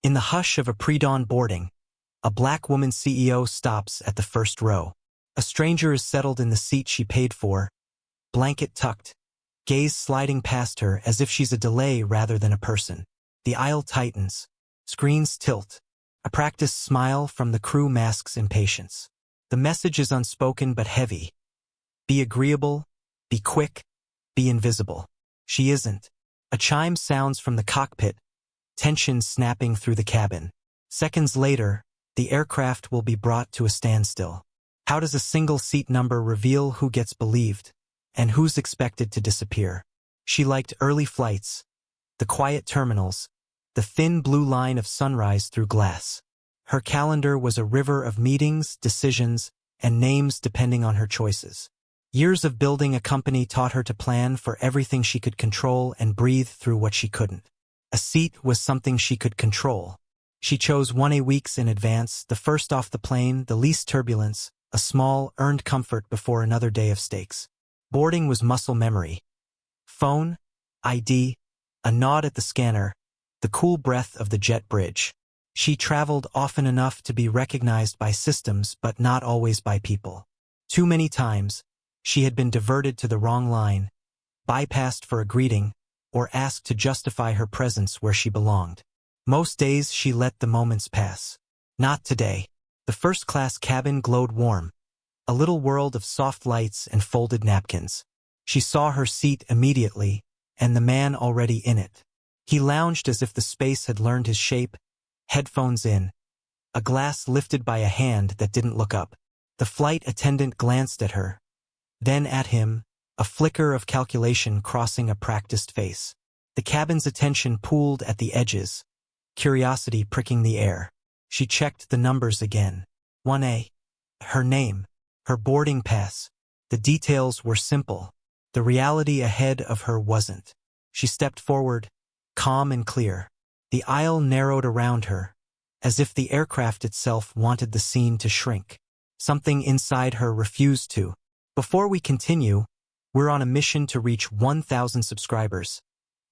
In the hush of a pre-dawn boarding, a black woman CEO stops at the first row. A stranger is settled in the seat she paid for, blanket tucked, gaze sliding past her as if she's a delay rather than a person. The aisle tightens, screens tilt. A practiced smile from the crew masks impatience. The message is unspoken but heavy. Be agreeable, be quick, be invisible. She isn't. A chime sounds from the cockpit, tension snapping through the cabin. Seconds later, the aircraft will be brought to a standstill. How does a single seat number reveal who gets believed and who's expected to disappear? She liked early flights, the quiet terminals, the thin blue line of sunrise through glass. Her calendar was a river of meetings, decisions, and names depending on her choices. Years of building a company taught her to plan for everything she could control and breathe through what she couldn't. A seat was something she could control. She chose 1A weeks in advance, the first off the plane, the least turbulence, a small, earned comfort before another day of stakes. Boarding was muscle memory. Phone, ID, a nod at the scanner, the cool breath of the jet bridge. She traveled often enough to be recognized by systems but not always by people. Too many times, she had been diverted to the wrong line, bypassed for a greeting, or asked to justify her presence where she belonged. Most days she let the moments pass. Not today. The first-class cabin glowed warm, a little world of soft lights and folded napkins. She saw her seat immediately, and the man already in it. He lounged as if the space had learned his shape, headphones in, a glass lifted by a hand that didn't look up. The flight attendant glanced at her, then at him, a flicker of calculation crossing a practiced face. The cabin's attention pooled at the edges, curiosity pricking the air. She checked the numbers again. 1A. Her name, her boarding pass. The details were simple. The reality ahead of her wasn't. She stepped forward, calm and clear. The aisle narrowed around her, as if the aircraft itself wanted the scene to shrink. Something inside her refused to. Before we continue, we're on a mission to reach 1,000 subscribers,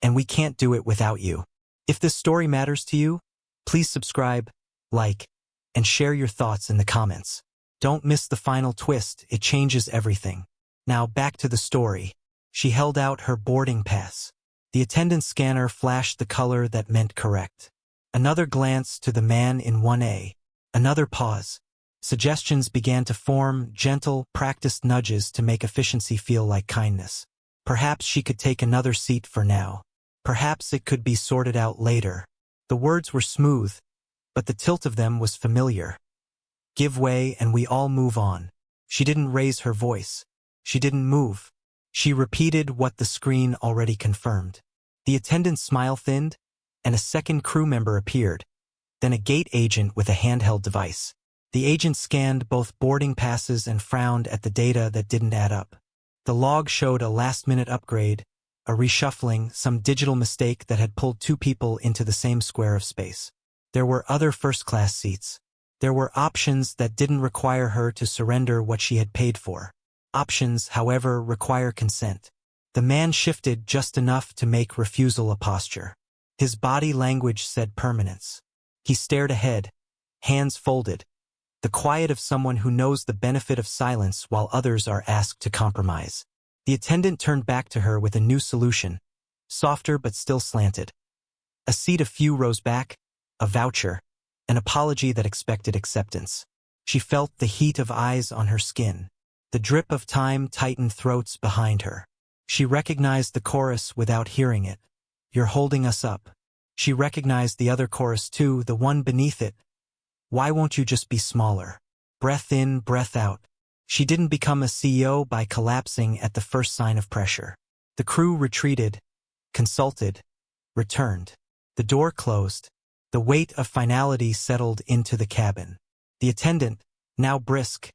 and we can't do it without you. If this story matters to you, please subscribe, like, and share your thoughts in the comments. Don't miss the final twist, it changes everything. Now back to the story. She held out her boarding pass. The attendant scanner flashed the color that meant correct. Another glance to the man in 1A. Another pause. Suggestions began to form, gentle, practiced nudges to make efficiency feel like kindness. Perhaps she could take another seat for now. Perhaps it could be sorted out later. The words were smooth, but the tilt of them was familiar. Give way and we all move on. She didn't raise her voice. She didn't move. She repeated what the screen already confirmed. The attendant's smile thinned, and a second crew member appeared, then a gate agent with a handheld device. The agent scanned both boarding passes and frowned at the data that didn't add up. The log showed a last-minute upgrade, a reshuffling, some digital mistake that had pulled two people into the same square of space. There were other first-class seats. There were options that didn't require her to surrender what she had paid for. Options, however, require consent. The man shifted just enough to make refusal a posture. His body language said permanence. He stared ahead, hands folded, the quiet of someone who knows the benefit of silence while others are asked to compromise. The attendant turned back to her with a new solution, softer but still slanted. A seat a few rows back, a voucher, an apology that expected acceptance. She felt the heat of eyes on her skin. The drip of time tightened throats behind her. She recognized the chorus without hearing it. You're holding us up. She recognized the other chorus too, the one beneath it. Why won't you just be smaller? Breath in, breath out. She didn't become a CEO by collapsing at the first sign of pressure. The crew retreated, consulted, returned. The door closed. The weight of finality settled into the cabin. The attendant, now brisk,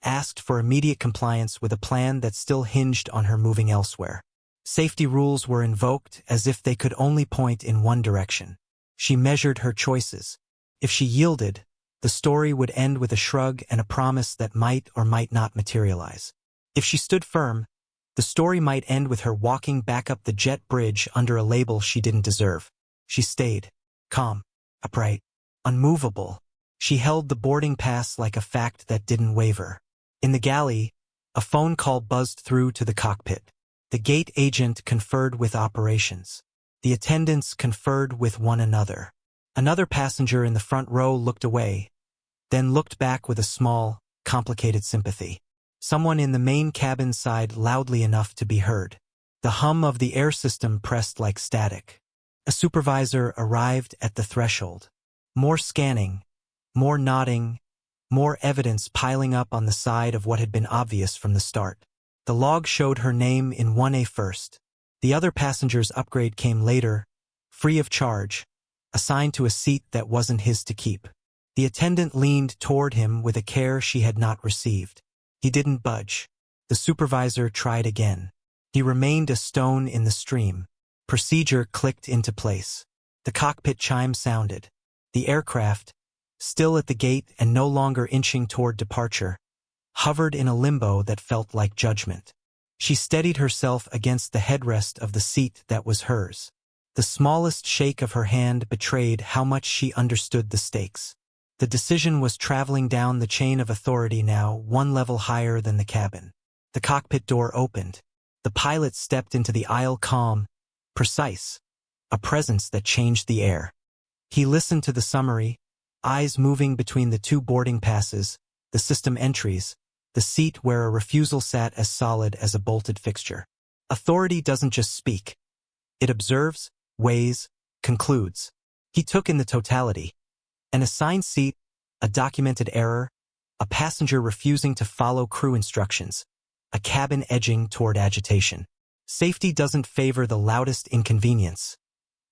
asked for immediate compliance with a plan that still hinged on her moving elsewhere. Safety rules were invoked as if they could only point in one direction. She measured her choices. If she yielded, the story would end with a shrug and a promise that might or might not materialize. If she stood firm, the story might end with her walking back up the jet bridge under a label she didn't deserve. She stayed, calm, upright, unmovable. She held the boarding pass like a fact that didn't waver. In the galley, a phone call buzzed through to the cockpit. The gate agent conferred with operations. The attendants conferred with one another. Another passenger in the front row looked away, then looked back with a small, complicated sympathy. Someone in the main cabin sighed loudly enough to be heard. The hum of the air system pressed like static. A supervisor arrived at the threshold. More scanning, more nodding, more evidence piling up on the side of what had been obvious from the start. The log showed her name in 1A first. The other passenger's upgrade came later, free of charge, assigned to a seat that wasn't his to keep. The attendant leaned toward him with a care she had not received. He didn't budge. The supervisor tried again. He remained a stone in the stream. Procedure clicked into place. The cockpit chime sounded. The aircraft, still at the gate and no longer inching toward departure, hovered in a limbo that felt like judgment. She steadied herself against the headrest of the seat that was hers. The smallest shake of her hand betrayed how much she understood the stakes. The decision was traveling down the chain of authority now, one level higher than the cabin. The cockpit door opened. The pilot stepped into the aisle, calm, precise, a presence that changed the air. He listened to the summary, eyes moving between the two boarding passes, the system entries, the seat where a refusal sat as solid as a bolted fixture. Authority doesn't just speak. It observes, weighs, concludes. He took in the totality. An assigned seat, a documented error, a passenger refusing to follow crew instructions, a cabin edging toward agitation. Safety doesn't favor the loudest inconvenience.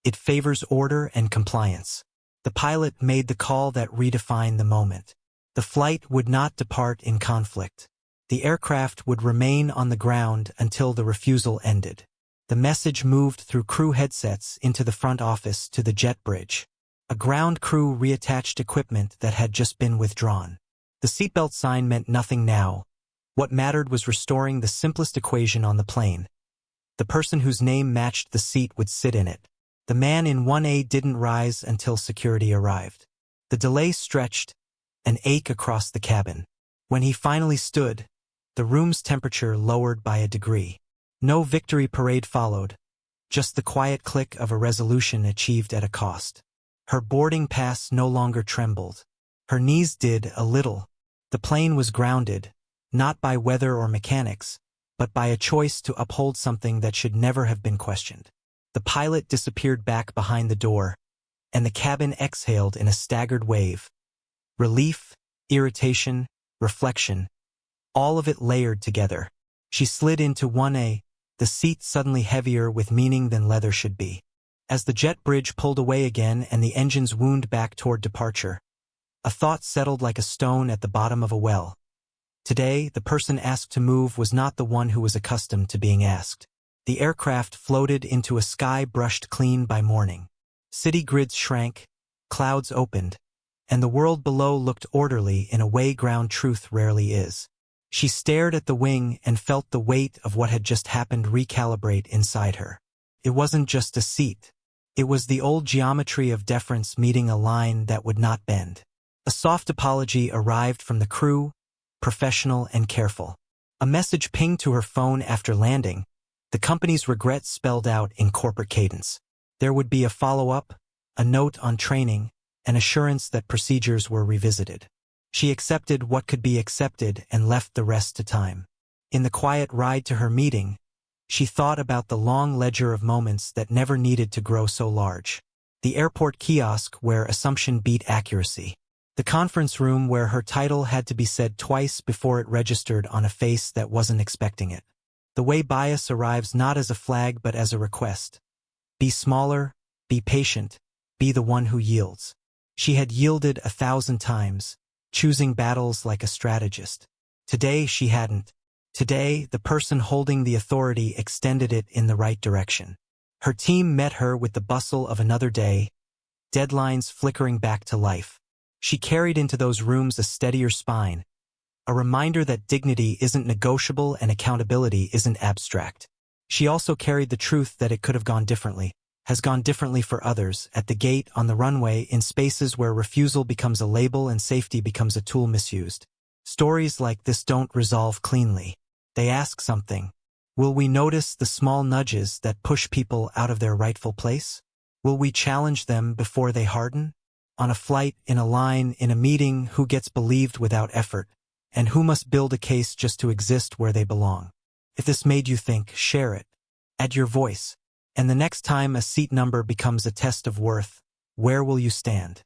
It favors order and compliance. The pilot made the call that redefined the moment. The flight would not depart in conflict. The aircraft would remain on the ground until the refusal ended. The message moved through crew headsets into the front office to the jet bridge. A ground crew reattached equipment that had just been withdrawn. The seatbelt sign meant nothing now. What mattered was restoring the simplest equation on the plane. The person whose name matched the seat would sit in it. The man in 1A didn't rise until security arrived. The delay stretched, an ache across the cabin. When he finally stood, the room's temperature lowered by a degree. No victory parade followed, just the quiet click of a resolution achieved at a cost. Her boarding pass no longer trembled. Her knees did a little. The plane was grounded, not by weather or mechanics, but by a choice to uphold something that should never have been questioned. The pilot disappeared back behind the door, and the cabin exhaled in a staggered wave. Relief, irritation, reflection, all of it layered together. She slid into 1A, the seat suddenly heavier with meaning than leather should be. As the jet bridge pulled away again and the engines wound back toward departure, a thought settled like a stone at the bottom of a well. Today, the person asked to move was not the one who was accustomed to being asked. The aircraft floated into a sky brushed clean by morning. City grids shrank, clouds opened, and the world below looked orderly in a way ground truth rarely is. She stared at the wing and felt the weight of what had just happened recalibrate inside her. It wasn't just a seat. It was the old geometry of deference meeting a line that would not bend. A soft apology arrived from the crew, professional and careful. A message pinged to her phone after landing, the company's regret spelled out in corporate cadence. There would be a follow-up, a note on training, an assurance that procedures were revisited. She accepted what could be accepted and left the rest to time. In the quiet ride to her meeting, she thought about the long ledger of moments that never needed to grow so large. The airport kiosk where assumption beat accuracy. The conference room where her title had to be said twice before it registered on a face that wasn't expecting it. The way bias arrives not as a flag but as a request. Be smaller, be patient, be the one who yields. She had yielded 1,000 times, choosing battles like a strategist. Today she hadn't. Today, the person holding the authority extended it in the right direction. Her team met her with the bustle of another day, deadlines flickering back to life. She carried into those rooms a steadier spine, a reminder that dignity isn't negotiable and accountability isn't abstract. She also carried the truth that it could have gone differently. has gone differently for others, at the gate, on the runway, in spaces where refusal becomes a label and safety becomes a tool misused. Stories like this don't resolve cleanly. They ask something. Will we notice the small nudges that push people out of their rightful place? Will we challenge them before they harden? On a flight, in a line, in a meeting, who gets believed without effort, and who must build a case just to exist where they belong? If this made you think, share it. Add your voice. And the next time a seat number becomes a test of worth, where will you stand?